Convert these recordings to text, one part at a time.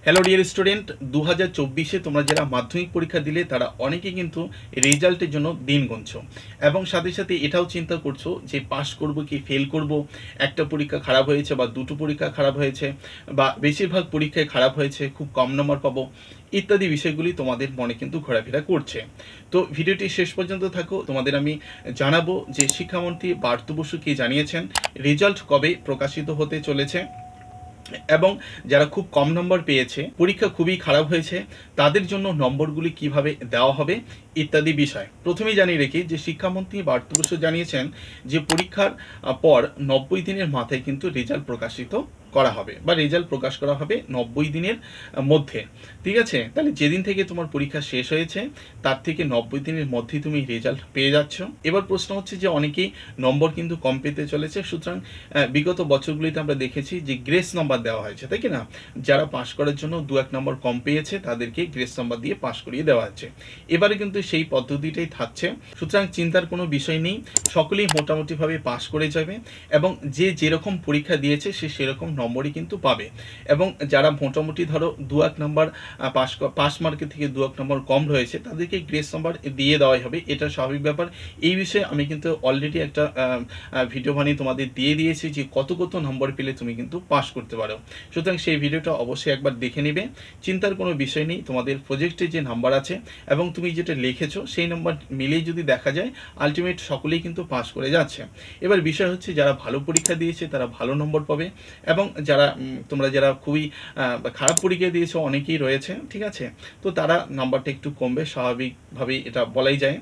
Hello dear student, 2024-এ তোমরা যারা মাধ্যমিক পরীক্ষা দিলে তারা অনেকে কিন্তু রেজাল্টের জন্য দিন গুনছো এবং সাথে সাথে এটাও চিন্তা করছো যে পাস করব কি ফেল করব, একটা পরীক্ষা খারাপ হয়েছে বা দুটো পরীক্ষা খারাপ হয়েছে বা বেশিরভাগ পরীক্ষায় খারাপ হয়েছে, খুব কম নম্বর পাবো ইত্যাদি বিষয়গুলি তোমাদের মনে কিন্তু ঘোরাফেরা করছে। তো ভিডিওটি শেষ পর্যন্ত থাকো, তোমাদের আমি জানাবো যে শিক্ষামন্ত্রী পার্থ বসু কি জানিয়েছেন, রেজাল্ট কবে প্রকাশিত হতে চলেছে এবং যারা খুব কম নম্বর পেয়েছে, পরীক্ষা খুবই খারাপ হয়েছে, তাদের জন্য নম্বরগুলি কিভাবে দেওয়া হবে ইত্যাদি বিষয়। প্রথমেই জানিয়ে রেখি যে শিক্ষামন্ত্রী পার্থ বসু জানিয়েছেন যে পরীক্ষার পর 90 দিনের মাথায় কিন্তু রেজাল্ট প্রকাশিত করা হবে বা রেজাল্ট প্রকাশ করা হবে 90 দিনের মধ্যে। ঠিক আছে, তাহলে যেদিন থেকে তোমার পরীক্ষা শেষ হয়েছে তার থেকে 90 দিনের মধ্যে তুমি রেজাল্ট পেয়ে যাচ্ছ। এবার প্রশ্ন হচ্ছে যে অনেকেই নম্বর কিন্তু কম পেতে চলেছে, সুতরাং বিগত বছরগুলিতে আমরা দেখেছি যে গ্রেস নাম্বার দেওয়া হয়েছে, তাই কি না? যারা পাশ করার জন্য 2-1 নম্বর কম পেয়েছে তাদেরকে গ্রেস নাম্বার দিয়ে পাশ করিয়ে দেওয়া হচ্ছে। এবারে কিন্তু সেই পদ্ধতিটাই থাকছে, সুতরাং চিন্তার কোনো বিষয় নেই, সকলেই মোটামুটিভাবে পাশ করে যাবে এবং যে যেরকম পরীক্ষা দিয়েছে সে সেরকম নম্বরই কিন্তু পাবে। এবং যারা মোটামুটি ধরো 2-1 নম্বর পাস মার্কের থেকে 2-1 নম্বর কম রয়েছে তাদেরকে গ্রেস নাম্বার দিয়ে দেওয়াই হবে, এটা স্বাভাবিক ব্যাপার। এই বিষয়ে আমি কিন্তু অলরেডি একটা ভিডিও বানিয়ে তোমাদের দিয়ে দিয়েছি যে কত কত নম্বর পেলে তুমি কিন্তু পাস করতে পারো, সুতরাং সেই ভিডিওটা অবশ্যই একবার দেখে নেবে। চিন্তার কোনো বিষয় নেই, তোমাদের প্রজেক্টে যে নাম্বার আছে এবং তুমি যেটা লিখেছো সেই নাম্বার মিলিয়ে যদি দেখা যায় আলটিমেট সকলেই কিন্তু পাস করে যাচ্ছে। এবার বিষয় হচ্ছে যারা ভালো পরীক্ষা দিয়েছে তারা ভালো নম্বর পাবে এবং তোমরা যারা খুবই খারাপ পরীক্ষা দিয়েছো অনেকেই রয়েছে, ঠিক আছে, তো তারা নাম্বারটা একটু কমবে, স্বাভাবিকভাবেই এটা বলাই যায়।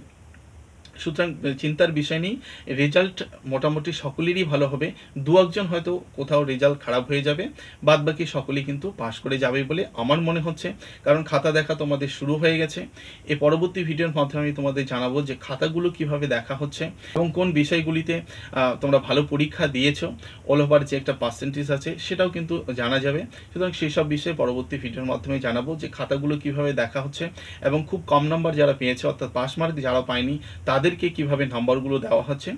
সুতরাং চিন্তার বিষয় নেই, রেজাল্ট মোটামুটি সকলেরই ভালো হবে, 2-1 জন হয়তো কোথাও রেজাল্ট খারাপ হয়ে যাবে, বাদ বাকি সকলেই কিন্তু পাস করে যাবে বলে আমার মনে হচ্ছে, কারণ খাতা দেখা তোমাদের শুরু হয়ে গেছে। এই পরবর্তী ভিডিওর মাধ্যমে আমি তোমাদের জানাবো যে খাতাগুলো কিভাবে দেখা হচ্ছে এবং কোন বিষয়গুলিতে তোমরা ভালো পরীক্ষা দিয়েছো, অল ওভার যে একটা পার্সেন্টেজ আছে সেটাও কিন্তু জানা যাবে। সুতরাং সেই সব বিষয়ে পরবর্তী ভিডিওর মাধ্যমে জানাবো যে খাতাগুলো কিভাবে দেখা হচ্ছে এবং খুব কম নাম্বার যারা পেয়েছে অর্থাৎ পাস মার্ক যারা পায়নি তাদেরকে কিভাবে নাম্বারগুলো দেওয়া হচ্ছে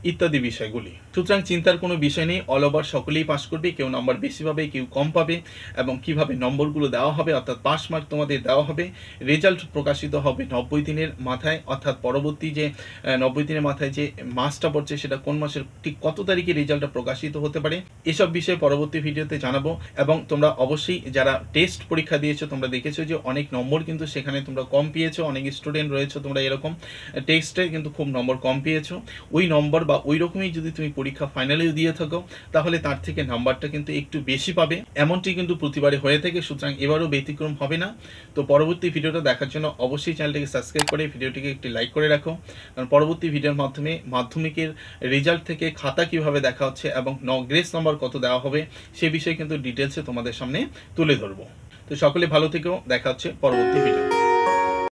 ইত্যাদি বিষয়গুলি। সুতরাং চিন্তার কোনো বিষয় নেই, অল ওভার সকলেই পাস করবে, কেউ নাম্বার বেশি পাবে কেউ কম পাবে এবং কিভাবে নম্বরগুলো দেওয়া হবে অর্থাৎ পাস মার্ক তোমাদের দেওয়া হবে। রেজাল্ট প্রকাশিত হবে 90 দিনের মাথায়, অর্থাৎ পরবর্তী যে 90 দিনের মাথায় যে মাসটা পড়ছে সেটা কোন মাসের ঠিক কত তারিখে রেজাল্টটা প্রকাশিত হতে পারে এসব বিষয়ে পরবর্তী ভিডিওতে জানাবো। এবং তোমরা অবশ্যই যারা টেস্ট পরীক্ষা দিয়েছো তোমরা দেখেছো যে অনেক নম্বর কিন্তু সেখানে তোমরা কম পেয়েছো, অনেক স্টুডেন্ট রয়েছে তোমরা এরকম টেস্টে কিন্তু খুব নম্বর কম পেয়েছো, ওই নম্বর বা ওই রকমই যদি তুমি পরীক্ষা ফাইনালেও দিয়ে থাকো তাহলে তার থেকে নাম্বারটা কিন্তু একটু বেশি পাবে, এমনটি কিন্তু প্রতিবারে হয়ে থাকে, সুতরাং এবারও ব্যতিক্রম হবে না। তো পরবর্তী ভিডিওটা দেখার জন্য অবশ্যই চ্যানেলটিকে সাবস্ক্রাইব করে ভিডিওটিকে একটি লাইক করে রাখো, কারণ পরবর্তী ভিডিওর মাধ্যমে মাধ্যমিকের রেজাল্ট থেকে খাতা কিভাবে দেখা হচ্ছে এবং গ্রেস নাম্বার কত দেওয়া হবে সে বিষয়ে কিন্তু ডিটেলসে তোমাদের সামনে তুলে ধরবো। তো সকলে ভালো থেকো, দেখা হচ্ছে পরবর্তী ভিডিও।